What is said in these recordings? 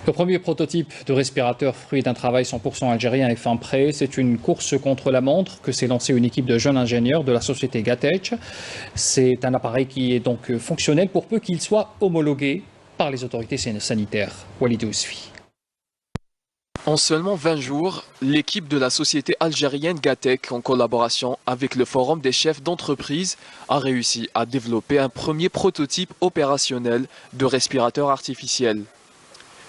Le premier prototype de respirateur fruit d'un travail 100% algérien est fin prêt. C'est une course contre la montre que s'est lancée une équipe de jeunes ingénieurs de la société Gatech. C'est un appareil qui est donc fonctionnel pour peu qu'il soit homologué par les autorités sanitaires. Walid Ousfi. En seulement 20 jours, l'équipe de la société algérienne Gatech, en collaboration avec le Forum des chefs d'entreprise, a réussi à développer un premier prototype opérationnel de respirateur artificiel.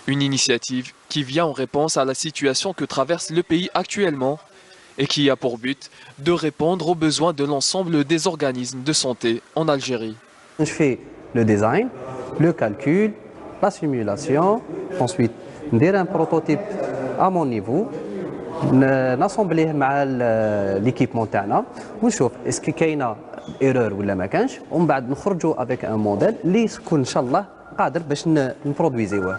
Une initiative qui vient en réponse à la situation que traverse le pays actuellement et qui a pour but de répondre aux besoins de l'ensemble des organismes de santé en Algérie. Je fais le design, le calcul, la simulation, ensuite ندير un prototype à mon niveau, ناسومبليه مع l'équipement تاعنا ونشوف اسكو كاينه ايرور ولا ما كانش ومن بعد نخرجوا avec un modèle اللي يكون ان شاء الله قادر باش نبرودويزيوه.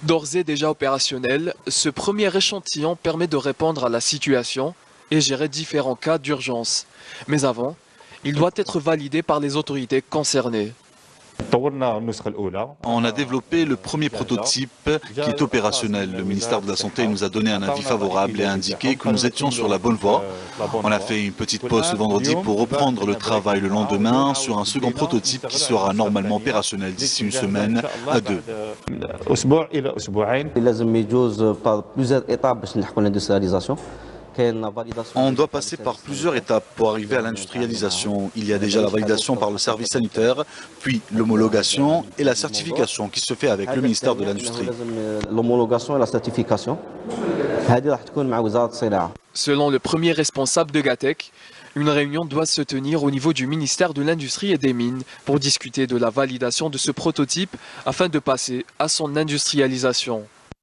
D'ores et déjà opérationnel, ce premier échantillon permet de répondre à la situation et gérer différents cas d'urgence. Mais avant, il doit être validé par les autorités concernées. On a développé le premier prototype qui est opérationnel. Le ministère de la Santé nous a donné un avis favorable et a indiqué que nous étions sur la bonne voie. On a fait une petite pause ce vendredi pour reprendre le travail le lendemain sur un second prototype qui sera normalement opérationnel d'ici une semaine à deux. On doit passer par plusieurs étapes pour arriver à l'industrialisation. Il y a déjà la validation par le service sanitaire, puis l'homologation et la certification qui se fait avec le ministère de l'Industrie. L'homologation et la certification. Selon le premier responsable de Gatech, une réunion doit se tenir au niveau du ministère de l'Industrie et des Mines pour discuter de la validation de ce prototype afin de passer à son industrialisation.